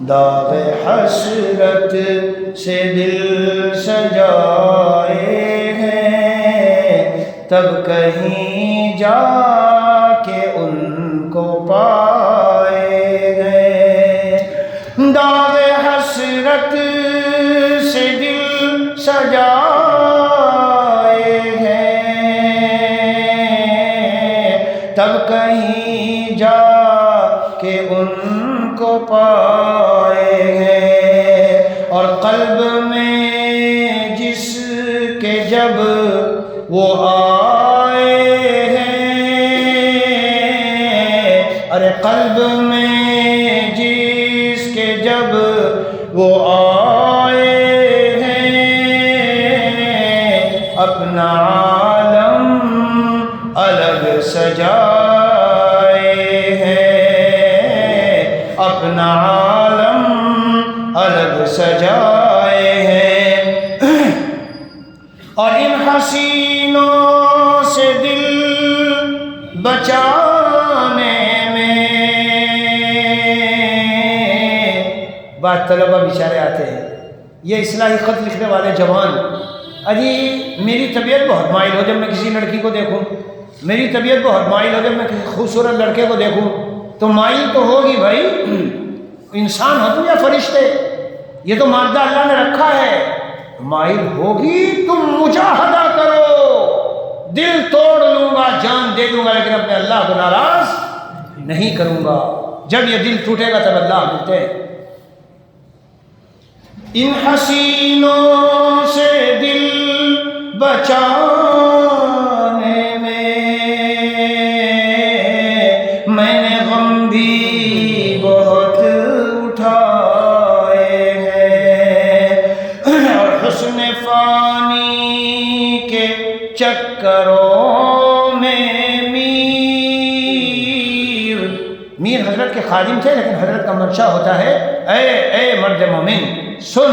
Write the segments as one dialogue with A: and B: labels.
A: داغ حسرت سے دل سجائے ہیں، تب کہیں جا کے ان کو پائے ہیں۔ داغ حسرت سے دل سجائے ہیں، تب کہیں جا کہ ان کو پائے ہیں۔ اور قلب میں جس کے جب وہ آئے ہیں، ارے قلب میں جس کے جب وہ آئے ہیں، اپنا عالم الگ سجائے ہیں، اپنا عالم الگ سجائے ہیں۔ اور ان حسینوں سے دل بچانے میں بعض طلبہ بیچارے آتے ہیں، یہ اصلاحی خط لکھنے والے جوان، اجی میری طبیعت بہت مائل ہو جب میں کسی لڑکی کو دیکھوں، میری طبیعت بہت مائل ہو جب میں کسی خوبصورت لڑکے کو دیکھوں۔ تو مائل تو ہوگی بھائی، انسان ہو تم یا فرشتے، یہ تو مادہ اللہ نے رکھا ہے، مائل ہوگی تم مجاہدہ کرو، دل توڑ لوں گا، جان دے دوں گا، لیکن اپنے اللہ کو ناراض نہیں کروں گا۔ جب یہ دل ٹوٹے گا تب اللہ ملتے ہیں۔ ان حسینوں سے دل بچانے میں نے غم بھی بہت اٹھائے ہیں، اور حسن فانی کے چکروں میں میر حضرت کے خادم تھے، لیکن حضرت کا منشا ہوتا ہے اے مرد مومن سن،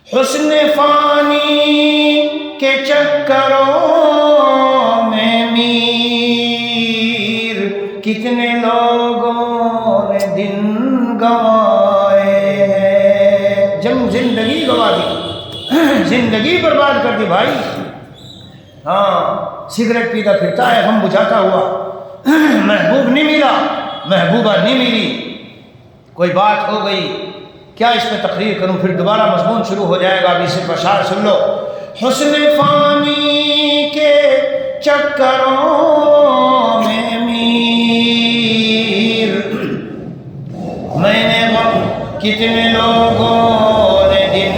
A: حسن فانی کے چکروں میں میر کتنے لوگوں نے دن گنوائے ہیں، زندگی گنوا دی، زندگی برباد کر دی بھائی۔ ہاں سگریٹ پیتا پھرتا ہے غم بجھاتا ہوا، محبوب نہیں ملا، محبوبہ نہیں ملی، کوئی بات ہو گئی، کیا اس میں تقریر کروں، پھر دوبارہ مضمون شروع ہو جائے گا، ابھی صرف اشعار سن لو۔ حسن فانی کے چکروں میں میر، میں نے غم کتنے لوگوں نے دن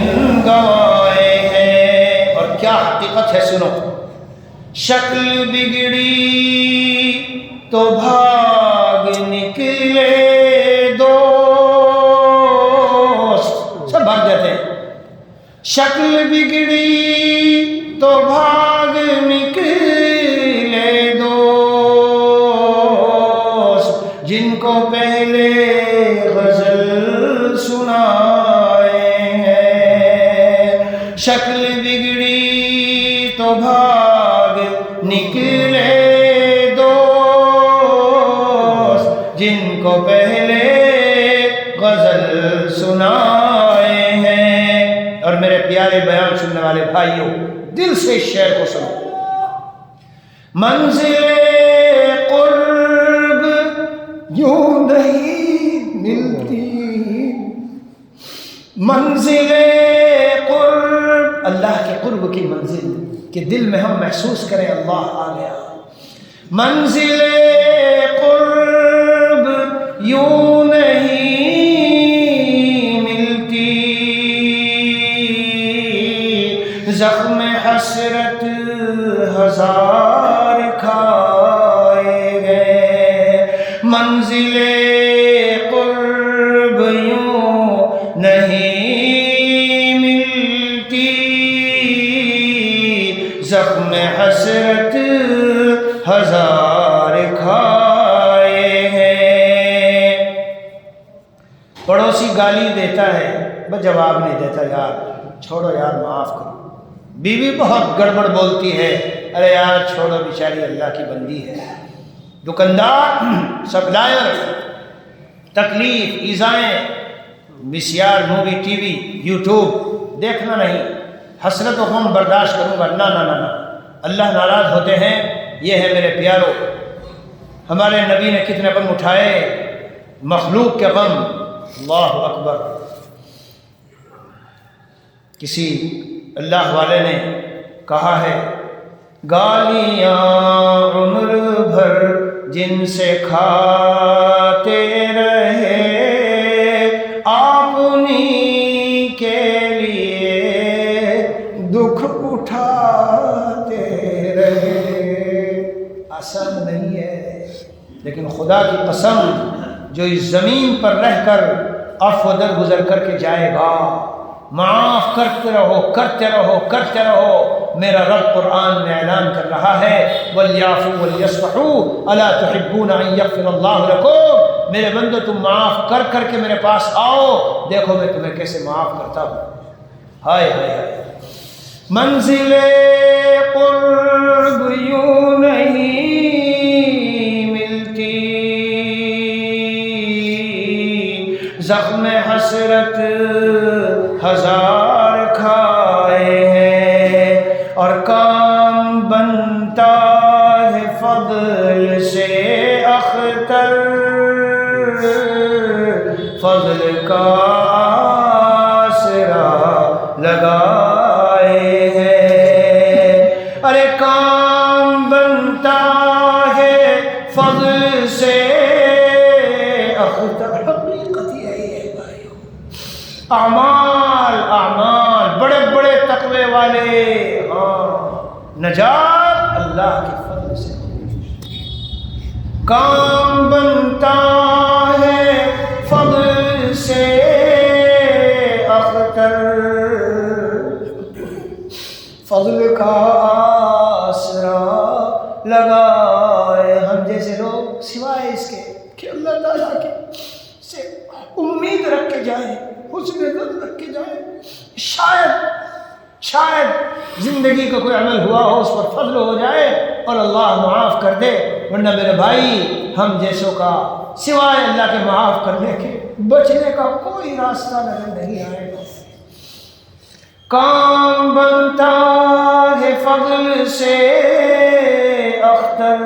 A: گنوائے ہیں، اور کیا حقیقت ہے سنو۔ شکل بگڑی تو بھاگ نکلے سب بھاگ جاتے ہیں، شکل بگڑی تو بھاگ نکلے دوست، جن کو پہلے غزل سنائے ہیں، شکل بگڑی تو بھاگ نکلے دوست، جن کو پہلے غزل سنائے ہیں۔ اور میرے پیارے بیان سننے والے بھائیوں، دل سے اس شعر کو سنو۔ منزل قرب یوں نہیں ملتی، منزل قرب اللہ کے قرب کی منزل، کہ دل میں ہم محسوس کریں اللہ آ گیا۔ منزل قرب یوں نہیں زخم حسرت ہزار کھائے گئے، منزل قرب یوں نہیں ملتی، زخم حسرت ہزار کھائے ہیں۔ پڑوسی گالی دیتا ہے، بس جواب نہیں دیتا، یار چھوڑو یار معاف کرو۔ بیوی بہت گڑبڑ بولتی ہے، ارے یار چھوڑو بیچاری اللہ کی بندی ہے۔ دکاندار سپلائر تکلیف ایذائیں VCR movie T V YouTube دیکھنا نہیں، حسرت و غم برداشت کروں گا، نہ نہ نہ نہ، اللہ ناراض ہوتے ہیں۔ یہ ہے میرے پیارو، ہمارے نبی نے کتنے غم اٹھائے، مخلوق کے غم، اللہ اکبر۔ کسی اللہ والے نے کہا ہے گالیاں عمر بھر جن سے کھاتے رہے، آپ انہی کے لیے دکھ اٹھاتے رہے۔ آسان نہیں ہے، لیکن خدا کی قسم جو اس زمین پر رہ کر عفو درگزر کر کے جائے گا، معاف کرتے رہو کرتے رہو کرتے رہو۔ میرا رب قرآن میں اعلان کر رہا ہے وَلْيَعْفُوا وَلْيَصْفَحُوا أَلَا تُحِبُّونَ أَن يَغْفِرَ اللَّهُ لَكُمْ۔ میرے بندو تم معاف کر کر کے میرے پاس آؤ، دیکھو میں تمہیں کیسے معاف کرتا ہوں۔ ہائے ہائے ہائے، منزل قرب یوں نہیں ملتی، زخم حسرت ہزار کھائے ہیں، اور کام بنتا ہے فضل سے اختر، فضل کا آسرا لگائے ہیں۔ ارے کام بنتا ہے فضل سے اختر، حقیقت یہی ہے بھائیو۔ اعمال اعمال بڑے بڑے تقوی والے، ہاں نجات اللہ کے فضل سے۔ کام بنتا ہے فضل سے اختر، فضل کا آسرا لگائے۔ ہم جیسے لوگ سوائے اس کے کہ اللہ تعالیٰ کے سے امید رکھ کے جائیں، حسن ظن رکھ کے جائیں، شاید زندگی کا کوئی عمل ہوا ہو اس پر فضل ہو جائے اور اللہ معاف کر دے، ورنہ میرے بھائی ہم جیسوں کا سوائے اللہ کے معاف کرنے کے بچنے کا کوئی راستہ نظر نہیں آئے گا۔ کام بنتا ہے فضل سے اختر،